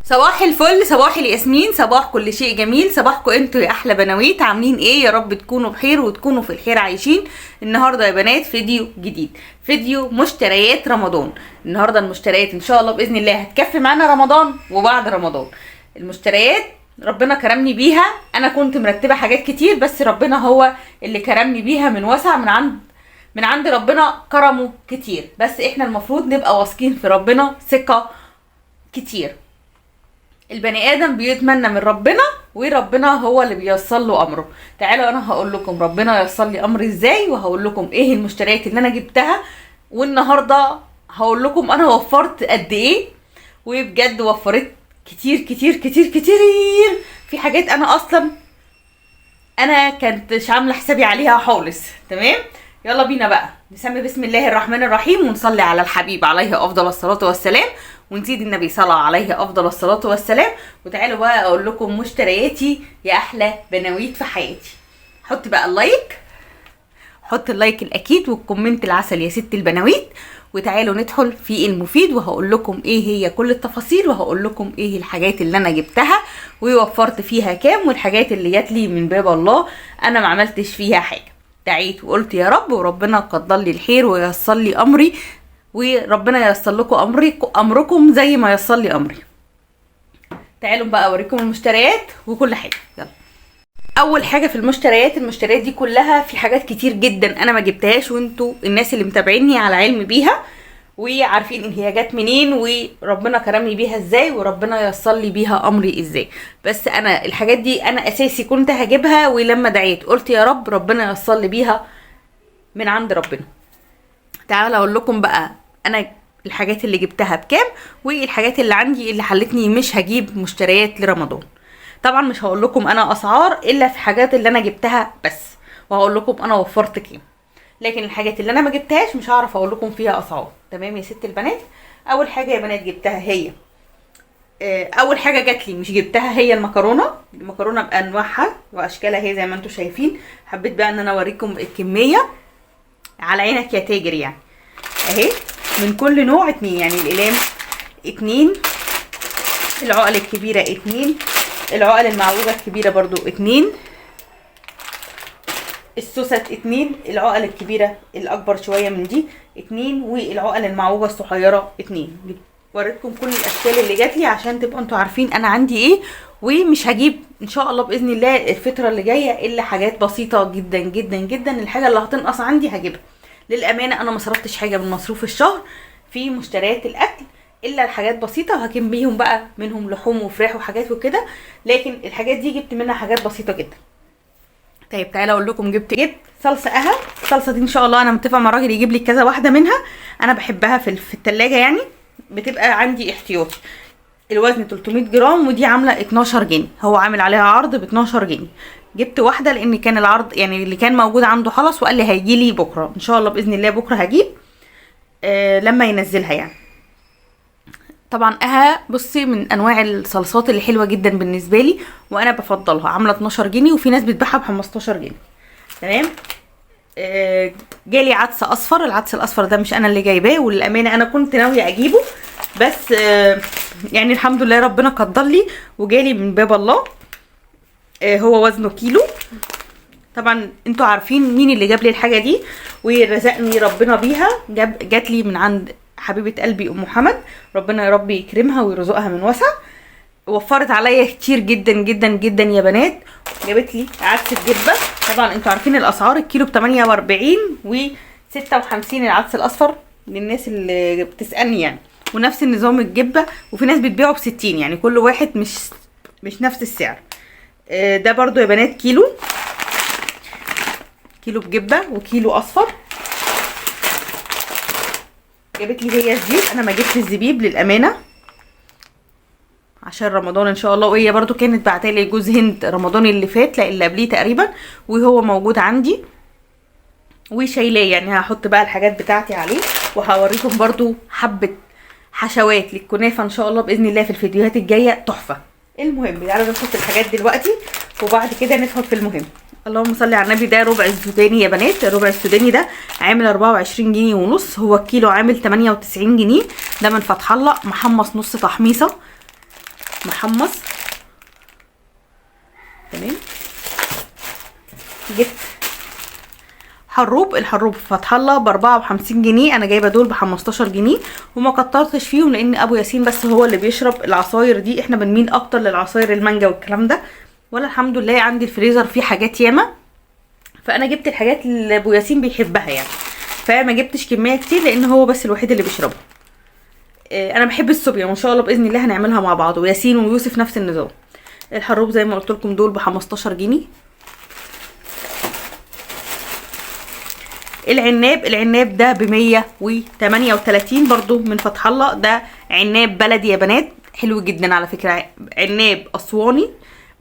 صباح الفل، صباح الياسمين، صباح كل شيء جميل. صباحكم انتوا يا احلى بنويت، عاملين ايه؟ يا رب تكونوا بخير وتكونوا في الخير عايشين. النهارده يا بنات فيديو جديد، فيديو مشتريات رمضان. النهارده المشتريات ان شاء الله باذن الله هتكفي معانا رمضان وبعد رمضان. المشتريات ربنا كرمني بيها، انا كنت مرتبه حاجات كتير بس ربنا هو اللي كرمني بيها من وسع من عند ربنا، كرمه كتير. بس احنا المفروض نبقى واثقين في ربنا ثقه كتير. البني ادم بيتمنى من ربنا وربنا هو اللي بييسر له امره. تعالوا انا هقول لكم ربنا ييسر لي امري ازاي، وهقول لكم ايه المشتريات اللي انا جبتها، والنهارده هقول لكم انا وفرت قد ايه. وبجد وفرت كتير كتير كتير كتير. في حاجات انا كنتش عامله حسابي عليها خالص. تمام، يلا بينا بقى نسمي بسم الله الرحمن الرحيم ونصلي على الحبيب عليه افضل الصلاه والسلام، ونزيد النبي صلى عليه افضل الصلاه والسلام. وتعالوا بقى اقول لكم مشترياتي يا احلى بنويت في حياتي. حط بقى اللايك، حط اللايك الاكيد والكومنت العسل يا ست البنويت، وتعالوا ندخل في المفيد وهقول لكم ايه هي كل التفاصيل، وهقول لكم ايه الحاجات اللي انا جبتها ووفرت فيها كام، والحاجات اللي جات لي من باب الله انا ما عملتش فيها حاجه. دعيت وقلت يا رب، وربنا قدر لي الخير وييسر لي امري، وربنا ييسر لكم امركم زي ما ييسر لي امري. تعالوا بقى اوريكم المشتريات وكل حاجه. يلا، اول حاجه في المشتريات دي كلها في حاجات كتير جدا انا ما جبتهاش، وانتوا الناس اللي متابعيني على علم بيها وعارفين ان هي جت منين وربنا كرمني بيها ازاي وربنا ييسر لي بيها امري ازاي. بس انا الحاجات دي انا اساسي كنت هجيبها، ولما دعيت قلت يا رب ربنا ييسر لي بيها من عند ربنا. تعالوا اقول لكم بقى انا الحاجات اللي جبتها بكام، والحاجات اللي عندي اللي خلتني مش هجيب مشتريات لرمضان. طبعا مش هقول لكم انا اسعار الا في حاجات اللي انا جبتها بس، وهقول لكم انا وفرت كام. لكن الحاجات اللي انا ما جبتهاش مش هعرف اقول لكم فيها اسعار. تمام يا ست البنات. اول حاجه يا بنات جبتها هي اول حاجه جات لي مش جبتها هي المكرونه بانواعها واشكالها هي زي ما انتم شايفين. حبيت بقى ان انا اوريكم الكميه على عينك يا تاجر يعني. اهي من كل نوع 2، يعني الاقلام 2، العقل الكبيره 2، العقل المعوجه الكبيره برضو 2، السوست 2، العقل الكبيره الاكبر شويه من دي 2، والعقل المعوجه الصغيره 2. وريتكم كل الاشكال اللي جات لي عشان تبقوا انتوا عارفين انا عندي ايه. ومش هجيب ان شاء الله باذن الله الفتره اللي جايه الا حاجات بسيطه جدا جدا جدا. الحاجه اللي هتنقص عندي هجيبها. للامانه انا ما صرفتش حاجه من مصروف الشهر في مشتريات الاكل الا الحاجات بسيطه، هجيب بيهم بقى منهم لحوم وفراخ وحاجات وكده. لكن الحاجات دي جبت منها حاجات بسيطه جدا. طيب تعالى اقول لكم جبت صلصه الصلصه دي ان شاء الله انا متفقه مع الراجل يجيب لي كذا واحده منها، انا بحبها في التلاجة يعني، بتبقى عندي احتياطي. الوزن 300 جرام ودي عامله 12 جنيه، هو عامل عليها عرض ب 12 جنيه. جبت واحده لان كان العرض يعني اللي كان موجود عنده خلاص، وقال لي هيجي لي بكره ان شاء الله باذن الله. بكره هجيب لما ينزلها يعني. طبعا بصي من انواع الصلصات اللي حلوه جدا بالنسبه لي وانا بفضلها، عامله 12 جنيه وفي ناس بتبيعها ب 15 جنيه. تمام. جالي عدس اصفر. العدس الاصفر ده مش انا اللي جايباه، وللامانه انا كنت ناويه اجيبه بس يعني الحمد لله ربنا قدر لي وجالي من باب الله. هو وزنه كيلو. طبعا انتوا عارفين مين اللي جاب لي الحاجه دي ورزقني ربنا بيها. جات لي من عند حبيبه قلبي ام محمد، ربنا يا رب يكرمها ويرزقها من وسع. وفرت عليا كتير جدا جدا جدا يا بنات. جابت لي عدس الجبه. طبعا انتوا عارفين الاسعار، الكيلو ب 48 و 56 العدس الاصفر للناس اللي بتسالني يعني. ونفس النظام الجبه، وفي ناس بتبيعه ب 60، يعني كل واحد مش نفس السعر. ده برضو يا بنات كيلو بجبه وكيلو اصفر. جابت لي هي الزبيب، انا ما جبت الزبيب للامانه عشان رمضان ان شاء الله، وهي برضو كانت بعتالي جوز هند رمضان اللي فات، لا اللي قبليه تقريبا، وهو موجود عندي وشايلاه يعني. هحط بقى الحاجات بتاعتي عليه وهوريكم برضو حبه حشوات للكنافه ان شاء الله باذن الله في الفيديوهات الجايه تحفه. المهم تعالوا نحط الحاجات دلوقتي وبعد كده ندخل في المهم. اللهم صل على النبي. ده ربع السوداني يا بنات. الربع السوداني ده عامل 24 جنيه ونص، هو الكيلو عامل 98 جنيه. ده من فتح الله محمص نص تحميصه. محمص. تمام. جبت حروب، الحروب فتح الله ب54 جنيه، انا جايبه دول ب15 جنيه وما كترتش فيهم لان ابو ياسين بس هو اللي بيشرب العصاير دي، احنا بنميل اكتر للعصاير المانجا والكلام ده، ولا الحمد لله عندي الفريزر فيه حاجات ياما، فانا جبت الحاجات اللي ابو ياسين بيحبها يعني، فما جبتش كميه كتير لان هو بس الوحيد اللي بيشربها. انا بحب الصوبيا وان شاء الله باذن الله هنعملها مع بعض، وياسين ويوسف نفس النظام. الحروب زي ما قلت لكم دول ب15 جنيه. العناب ده ب138 برضو من فتح الله، ده عناب بلدي يا بنات، حلو جدا على فكره، عناب اسواني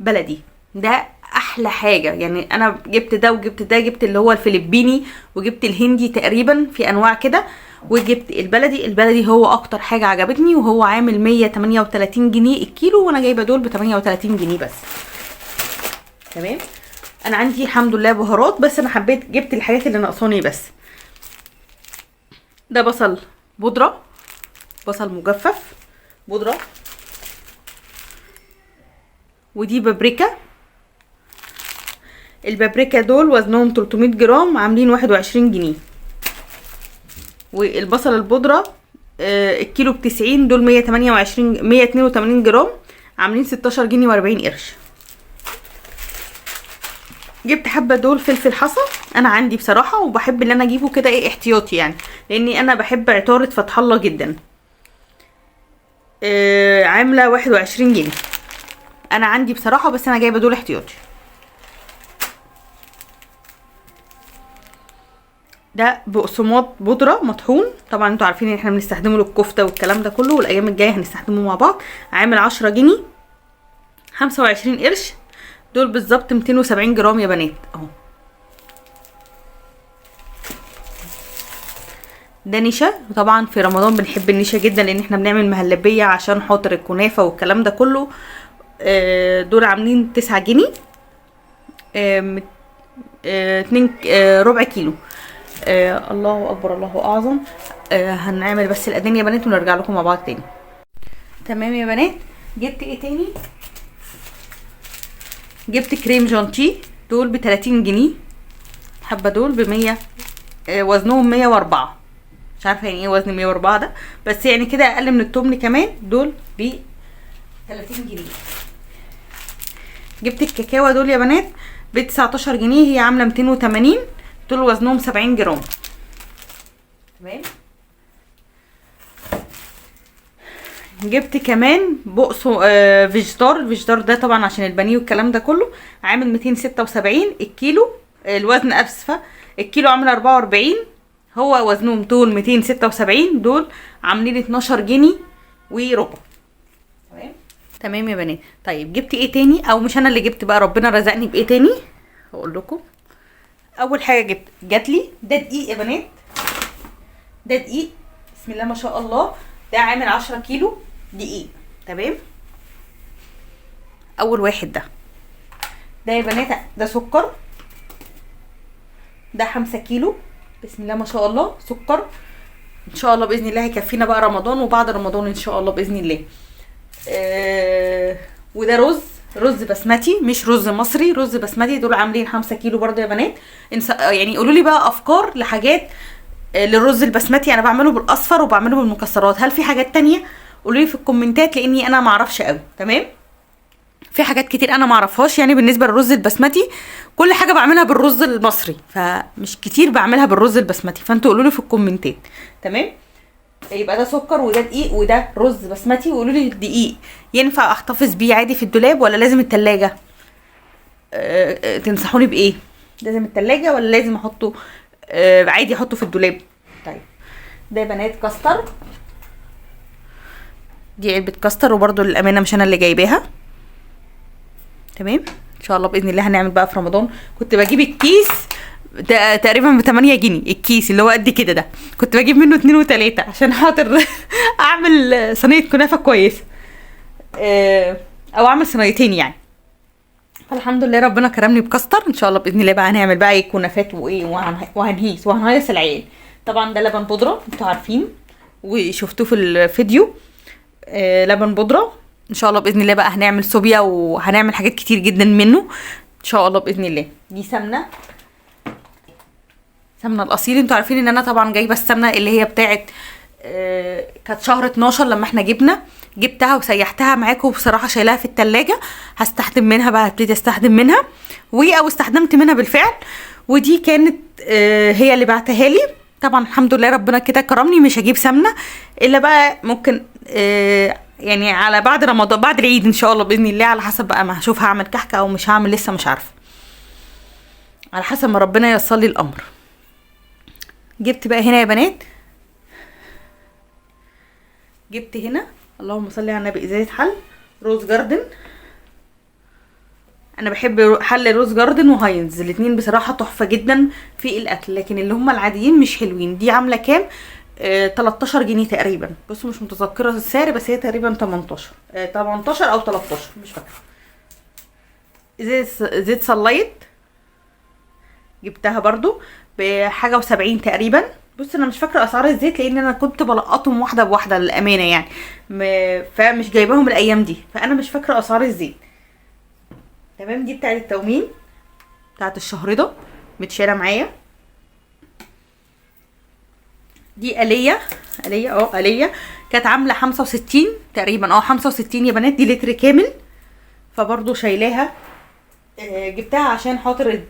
بلدي، ده احلى حاجه يعني. انا جبت ده وجبت ده، جبت اللي هو الفلبيني وجبت الهندي تقريبا في انواع كده، وجبت البلدي هو اكتر حاجه عجبتني، وهو عامل 138 جنيه الكيلو، وانا جايبه دول ب 38 جنيه بس. تمام. انا عندي الحمد لله بهارات، بس انا حبيت جبت الحاجات اللي ناقصاني بس. ده بصل بودره، بصل مجفف بودره، ودي بابريكا. البابريكا دول وزنهم 300 جرام عاملين 21 جنيه. والبصل البودره الكيلو ب90، دول 182 جرام عاملين 16 جنيه و40 قرش. جبت حبه دول فلفل حصى، انا عندي بصراحه وبحب ان انا اجيبه كده ايه احتياطي يعني، لاني انا بحب عطاره فتح الله جدا. عامله 21 جنيه، انا عندي بصراحه بس انا جايبه دول احتياطي. ده بقسماط بودره مطحون، طبعا انتوا عارفين ان احنا بنستخدمه للكفته والكلام ده كله، والايام الجايه هنستخدمه مع بعض. عامل 10 جنيه 25 قرش، دول بالظبط 270 جرام يا بنات اهو. ده نشا، وطبعا في رمضان بنحب النشا جدا لان احنا بنعمل مهلبيه عشان خاطر الكنافه والكلام ده كله. دول عاملين 9 جنيه 2 ربع كيلو. الله اكبر الله اعظم. هنعمل بس الاذان يا بنات ونرجع لكم مع بعض تاني. تمام يا بنات. جبت ايه تاني؟ جبت كريم جانتيه، دول ب 30 جنيه حبه، دول ب 100 وزنهم 104، مش عارفه يعني ايه وزن 104 ده، بس يعني كده اقل من التمن كمان، دول ب 30 جنيه. جبت الكاكاو دول يا بنات ب 19 جنيه، هي عامله 280، دول وزنهم 70 جرام. تمام. جبت كمان بقسو فيجيتار، الفيجيتار ده طبعا عشان البانيه والكلام ده كله، عامل 276 الكيلو، الوزن اسفه، الكيلو عامل 44، هو وزنهم دول 276، دول عاملين 12 جنيه وربع. تمام. تمام يا بنات. طيب جبت ايه تاني؟ او مش انا اللي جبت بقى، ربنا رزقني بايه تاني هقول لكم. اول حاجه جاتلي ده دقيق يا بنات، ده دقيق بسم الله ما شاء الله، ده عامل 10 كيلو دقيق. تمام. اول واحد ده يا بنات، ده سكر، ده 5 كيلو بسم الله ما شاء الله سكر، ان شاء الله باذن الله هيكفينا بقى رمضان وبعد رمضان ان شاء الله باذن الله. وده رز بسمتي، مش رز مصري، رز بسمتي، دول عاملين 5 كيلو برضه يا بنات. يعني قولوا لي بقى افكار لحاجات للرز البسمتي، انا بعمله بالاصفر وبعمله بالمكسرات، هل في حاجات تانية؟ قولوا لي في الكومنتات لاني انا ما اعرفش قوي. تمام. في حاجات كتير انا ما اعرفهاش يعني بالنسبه للرز البسمتي، كل حاجه بعملها بالرز المصري، فمش كتير بعملها بالرز البسمتي، فانتوا قولوا لي في الكومنتات. تمام. يبقى ده سكر وده دقيق وده رز بسمتي، وقولوا لي الدقيق ينفع احتفظ بيه عادي في الدولاب ولا لازم التلاجة؟ تنصحوني بايه؟ لازم التلاجة ولا لازم احطه عادي احطه في الدولاب؟ طيب ده يا بنات كاستر، دي علبه كاستر، وبرده للامانه مش انا اللي جايباها. تمام. ان شاء الله باذن الله هنعمل بقى في رمضان. كنت بجيب الكيس ده تقريبا ب 8 جنيه الكيس اللي هو قد كده، ده كنت بجيب منه 2 و3 عشان خاطر اعمل صينيه كنافه كويسه، او اعمل صينيتين يعني. فالحمد لله ربنا كرمني بكاستر، ان شاء الله باذن الله بقى هنعمل بقى ايه كنافات وايه وهنهيص العيال. طبعا ده لبن بودره انتوا عارفين وشفتوه في الفيديو، لبن بودره ان شاء الله باذن الله بقى هنعمل صوبيا وهنعمل حاجات كتير جدا منه ان شاء الله باذن الله. دي سمنه الاصيل. انتوا عارفين ان انا طبعا جايبه السمنه اللي هي بتاعه كانت شهر 12 لما احنا جبتها وسيحتها معاكم، وبصراحه شايلاها في التلاجة. هستخدم منها بقى، هبتدي استخدم منها او استخدمت منها بالفعل. ودي كانت هي اللي بعتها لي. طبعا الحمد لله ربنا كده كرمني، مش هجيب سمنه الا بقى ممكن يعني على بعد رمضان، بعد العيد ان شاء الله باذن الله، على حسب بقى ما هشوف هعمل كحكه او مش هعمل، لسه مش عارفه، على حسب ما ربنا ييسر لي الامر. جبت بقى هنا يا بنات، جبت هنا اللهم صل على النبي ازازه حل روز جاردن. انا بحب حل روز جاردن وهاينز، الاتنين بصراحه تحفه جدا في الاكل، لكن اللي هم العاديين مش حلوين. دي عامله كام؟ 13 جنيه تقريبا. بصوا مش متذكره السعر، بس هي تقريبا 18 او 13 مش فاكره. زيت صلايت جبتها برضو بحاجه و70 تقريبا. بص انا مش فاكره اسعار الزيت لان انا كنت بلقطهم واحده بواحده للامانه يعني، فمش جايباهم الايام دي، فانا مش فاكره اسعار الزيت. تمام. دي بتاعه التومين بتاعه الشهر ده متشاله معايا. دي آلية كانت عامله 65 تقريبا، 65 يا بنات. دي لتر كامل، فبرضو شايلاها. جبتها عشان خاطر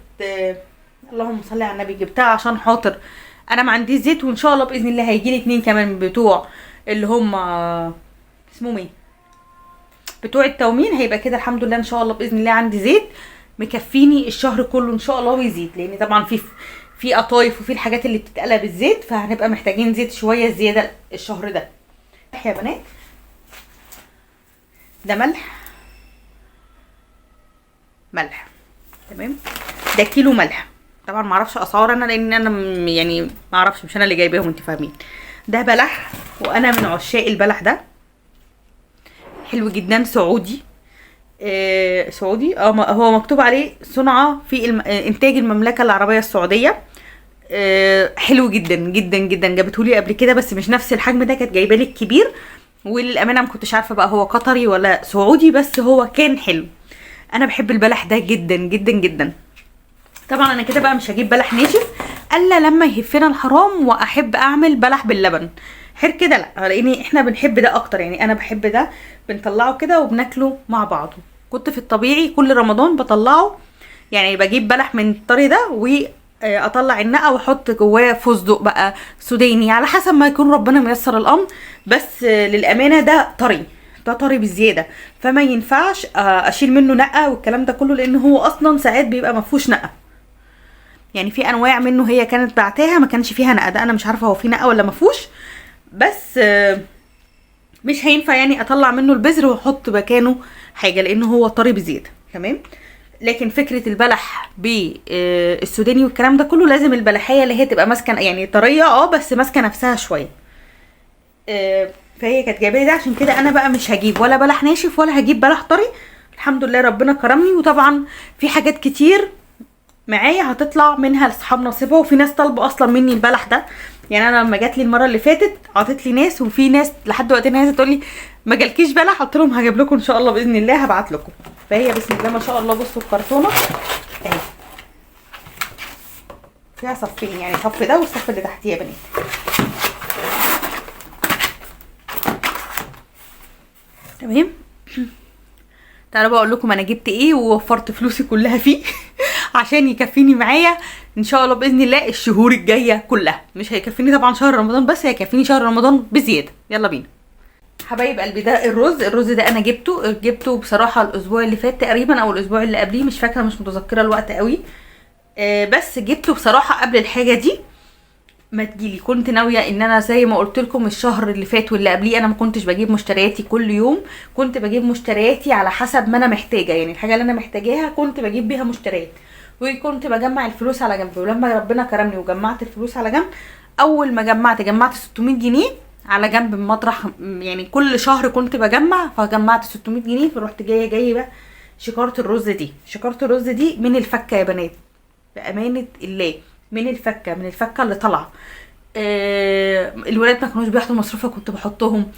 اللهم صل على النبي، جبتها عشان خاطر انا ما عنديش زيت، وان شاء الله باذن الله هيجي لي 2 كمان بتوع اللي هم اسمهم ايه، بتوع التومين. هيبقى كده الحمد لله ان شاء الله باذن الله عندي زيت مكفيني الشهر كله ان شاء الله ويزيد، لان طبعا في قطايف وفي الحاجات اللي بتتقلى بالزيت، فهنبقى محتاجين زيت شويه زياده الشهر ده. يا بنات ده ملح تمام. ده كيلو ملح. طبعا ما اعرفش اسعار انا، لان انا يعني ما اعرفش، مش انا اللي جايباهم انتوا فاهمين. ده بلح، وانا من عشاق البلح ده، حلو جدا. سعودي. سعودي. هو مكتوب عليه صنع في انتاج المملكه العربيه السعوديه. حلو جدا جدا جدا. جابتهولي قبل كده بس مش نفس الحجم ده، كانت جايبه لي الكبير، وللامانه ما كنتش عارفه بقى هو قطري ولا سعودي، بس هو كان حلو. انا بحب البلح ده جدا جدا جدا. طبعا انا كده بقى مش هجيب بلح ناشف الا لما يهفنا الحرام واحب اعمل بلح باللبن. غير كده لا، لان احنا بنحب ده اكتر، يعني انا بحب ده، بنطلعه كده وبناكله مع بعضه. كنت في الطبيعي كل رمضان بطلعه، يعني بجيب بلح من الطري ده واطلع النقه واحط جواه فستق بقى سوداني، على حسب ما يكون ربنا ميسر الامر. بس للامانه ده طري بزياده، فما ينفعش اشيل منه نقه والكلام ده كله، لان هو اصلا ساعات بيبقى مفهوش نقه. يعني في انواع منه هي كانت بعتها ما كانش فيها نقه، ده انا مش عارفه هو فيه نقه ولا مفهوش، بس مش هينفع يعني اطلع منه البذر واحط مكانه حاجه، لانه هو طري بزياده. تمام. لكن فكره البلح بالسوداني والكلام ده كله، لازم البلحيه اللي هي تبقى ماسكه يعني طريه بس ماسكه نفسها شويه. فهي كانت جايبه لي ده، عشان كده انا بقى مش هجيب ولا بلح ناشف ولا هجيب بلح طري. الحمد لله ربنا كرمني. وطبعا في حاجات كتير معايا هتطلع منها لاصحاب نصيبها، وفي ناس طالبه اصلا مني البلح ده. يعني انا لما جات لي المره اللي فاتت عطت لي ناس، وفي ناس لحد وقتنا عايزه تقول لي ما جالكيش بلح، قلت لهم هجيب لكم ان شاء الله باذن الله، هبعت لكم. فهي بسم الله ما شاء الله. بصوا الكرتونه اهي فيها صفين، يعني صف ده والصف اللي تحتيه يا بنات. تمام. تعالوا بقى اقول لكم انا جبت ايه ووفرت فلوسي كلها فيه عشان يكفيني معايا ان شاء الله باذن الله الشهور الجايه كلها. مش هيكفيني طبعا شهر رمضان بس، هيكفيني شهر رمضان بزياده. يلا بينا حبايب قلبي. ده الرز ده انا جبته بصراحه الاسبوع اللي فات تقريبا او الاسبوع اللي قبليه، مش فاكره، مش متذكره الوقت قوي. بس جبته بصراحه قبل الحاجه دي ما تجيلي. كنت ناويه ان انا زي ما قلت لكم الشهر اللي فات واللي قبليه انا ما كنتش بجيب مشترياتي كل يوم، كنت بجيب مشترياتي على حسب ما انا محتاجه، يعني الحاجه اللي انا محتاجاها كنت بجيب بيها مشتريات، وكنت بجمع الفلوس على جنب. ولما ربنا كرمني وجمعت الفلوس على جنب، اول ما جمعت 600 جنيه على جنب من مطرح، يعني كل شهر كنت بجمع، فجمعت 600 جنيه. فرحت جايبه شكاره الرز دي من الفكه يا بنات، بامانه الله، من الفكه اللي طالعه. الولاد ما كانوش بياخدوا مصروفها، كنت بحطهم.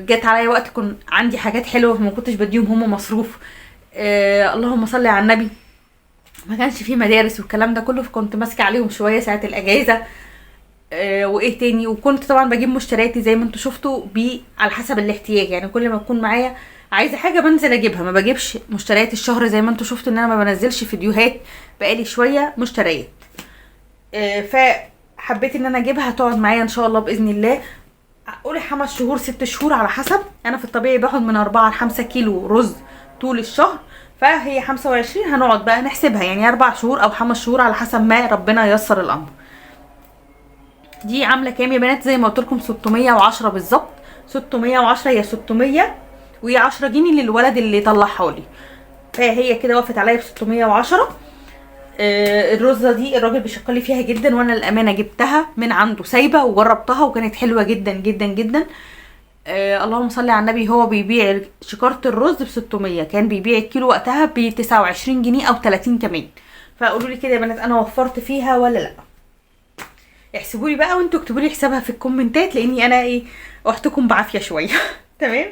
جت عليا وقت كنت عندي حاجات حلوه ما كنتش بديهم هم مصروف. اللهم صل على النبي. ما كانش في مدارس والكلام ده كله، فكنت ماسكه عليهم شويه ساعه الاجازه. وايه تاني، وكنت طبعا بجيب مشترياتي زي ما انتوا شفتوا على حسب الاحتياج. يعني كل ما تكون معايا عايزه حاجه بنزل اجيبها، ما بجيبش مشتريات الشهر زي ما انتوا شفتوا ان انا ما بنزلش فيديوهات بقالي شويه مشتريات. فحبيت ان انا اجيبها تقعد معايا ان شاء الله باذن الله. قولي 5 شهور 6 شهور على حسب. انا في الطبيعي باخد من 4 ل 5 كيلو رز طول الشهر، فهي 25 هنقعد بقى نحسبها، يعني 4 شهور او 5 شهور على حسب ما ربنا ييسر الامر. دي عامله كام يا بنات؟ زي ما قلت لكم 610 بالظبط. 610 هي 600 وهي 10 جنيه للولد اللي طلعها لي، فهي كده وقفت عليا ب 610. الرزه دي الراجل بيشكر لي فيها جدا، وانا الامانه جبتها من عنده سايبه وجربتها وكانت حلوه جدا جدا جدا. اللهم صل على النبي. هو بيبيع شكاره الرز ب 600، كان بيبيع الكيلو وقتها ب 29 جنيه او 30 كمان. فقولوا لي كده يا بنات انا وفرت فيها ولا لا؟ احسبوا لي بقى وانتوا اكتبوا لي حسابها في الكومنتات، لاني انا اختكم بعافيه شويه. تمام.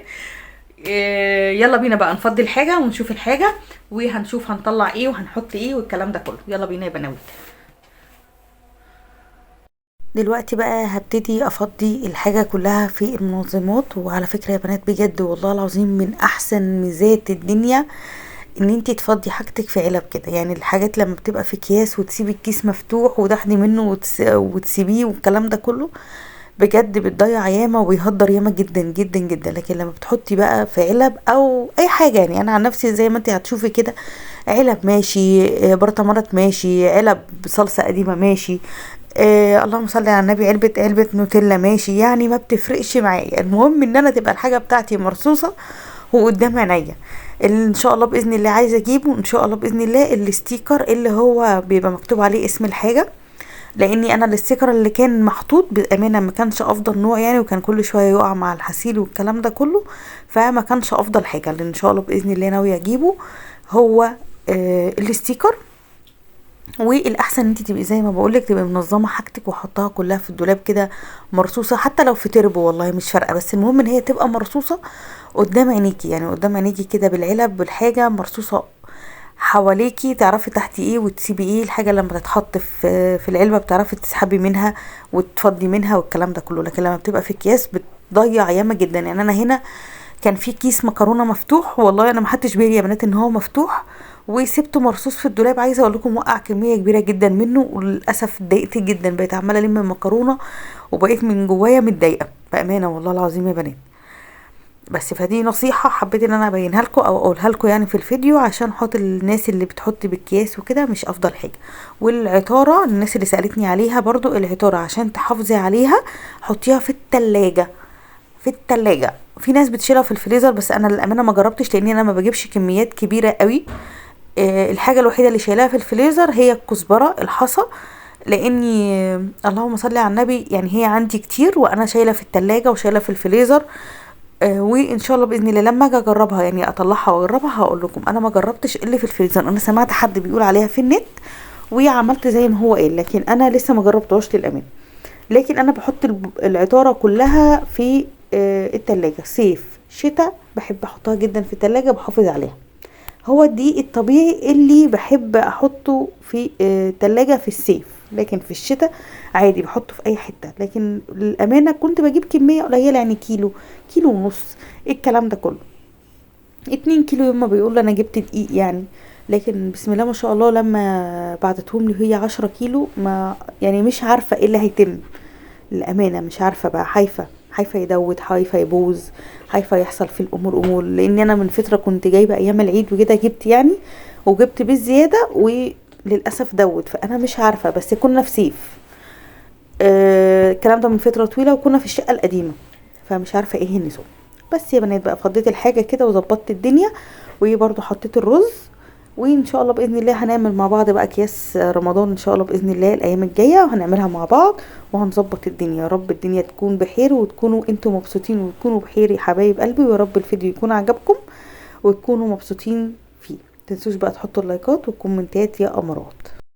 يلا بينا بقى نفضي الحاجه ونشوف الحاجه، وهنشوف هنطلع ايه وهنحط ايه والكلام ده كله. يلا بينا يا بنات. دلوقتي بقى هبتدي افضي الحاجه كلها في المنظمات. وعلى فكره يا بنات بجد والله العظيم من احسن ميزات الدنيا ان انتي تفضي حاجتك في علب كده. يعني الحاجات لما بتبقى في اكياس وتسيبي الكيس مفتوح وتاخدي منه وتسيبيه والكلام ده كله، بجد بتضيع ياما وبيهدر ياما جدا جدا جدا. لكن لما بتحطي بقى في علب او اي حاجه، يعني انا عن نفسي زي ما انتي هتشوفي كده، علب ماشي، برطمانات ماشي، علب صلصه قديمه ماشي، اللهم صل على النبي، علبه نوتيلا ماشي، يعني ما بتفرقش معايا. المهم ان انا تبقى الحاجه بتاعتي مرصوصه وقدام عينيا. اللي ان شاء الله باذن الله عايزه اجيبه ان شاء الله باذن الله الستيكر اللي هو بيبقى مكتوب عليه اسم الحاجه، لاني انا الستيكر اللي كان محطوط بامانه ما كانش افضل نوع يعني، وكان كل شويه يقع مع الحسيل والكلام ده كله، فما كانش افضل حاجه. اللي ان شاء الله باذن الله ناويه اجيبه هو الستيكر. والاحسن انت تبقي زي ما بقولك تبقي منظمه حاجتك وحطها كلها في الدولاب كده مرصوصه، حتى لو في تربو والله مش فارقه، بس المهم ان هي تبقى مرصوصه قدام عينيكي، يعني قدام عينيكي كده بالعلب بالحاجه مرصوصه حواليكي، تعرفي تحتي ايه وتسيبي ايه. الحاجه لما تتحط في العلبه بتعرفي تسحبي منها وتفضي منها والكلام ده كله. لكن لما بتبقى في اكياس بتضيع ياما جدا. يعني انا هنا كان في كيس مكرونه مفتوح، والله انا ما حدش بيري يا بنات ان هو مفتوح، وسبته مرصوص في الدولاب. عايزه اقول لكم وقع كميه كبيره جدا منه، وللاسف اتضايقت جدا، بقيت عماله الم المكرونه وبقيت من جوايا متضايقه بامانه والله العظيم يا بنات. بس فدي نصيحه حبيت ان انا ابينها لكم او اقولها لكم يعني في الفيديو، عشان خاطر الناس اللي بتحط باكياس وكده مش افضل حاجه. والعطاره الناس اللي سالتني عليها برضو، العطاره عشان تحافظي عليها حطيها في التلاجة. في التلاجة. في ناس بتشيلها في الفريزر، بس انا للامانه ما جربتش لان انا ما بجيبش كميات كبيره قوي. الحاجه الوحيده اللي شايلاها في الفريزر هي الكزبره الحصى، لاني اللهم صل على النبي يعني هي عندي كتير وانا شايله في التلاجة وشايله في الفريزر. وان شاء الله باذن الله لما اجي اجربها يعني اطلعها واجربها هقول لكم. انا ما جربتش اللي في الفريزر، انا سمعت حد بيقول عليها في النت وعملت زي ما هو قال، لكن انا لسه ما جربتهاش للامان. لكن انا بحط العطاره كلها في التلاجة، صيف شتاء بحب احطها جدا في التلاجة، بحافظ عليها. هو دي الطبيعي اللي بحب احطه في التلاجة في الصيف، لكن في الشتاء عادي بحطه في اي حتة. لكن للامانة كنت بجيب كمية قليلة، يعني كيلو ونص الكلام ده كله، 2 كيلو يوم ما بيقول انا جبت دقيق يعني. لكن بسم الله ما شاء الله لما بعتتهم لي هي 10 كيلو، ما يعني مش عارفة ايه اللي هيتم للامانه، مش عارفه بقى، خايفه يدوت، خايفه يبوظ، خايفه يحصل في الامور. لان انا من فتره كنت جايبه ايام العيد وكده جبت يعني، وجبت بالزياده وللاسف دوت، فانا مش عارفه. بس كنا في صيف الكلام ده من فتره طويله، وكنا في الشقه القديمه، فمش عارفه ايه النظام. بس يا بنات بقى فضيت الحاجه كده وظبطت الدنيا، وبرده حطيت الرز. وان شاء الله باذن الله هنعمل مع بعض بقى اكياس رمضان ان شاء الله باذن الله الايام الجايه، وهنعملها مع بعض وهنظبط الدنيا. يا رب الدنيا تكون بخير وتكونوا انتم مبسوطين وتكونوا بخير يا حبايب قلبي، ويا رب الفيديو يكون عجبكم وتكونوا مبسوطين فيه. متنسوش بقى تحطوا اللايكات والكومنتات يا امارات.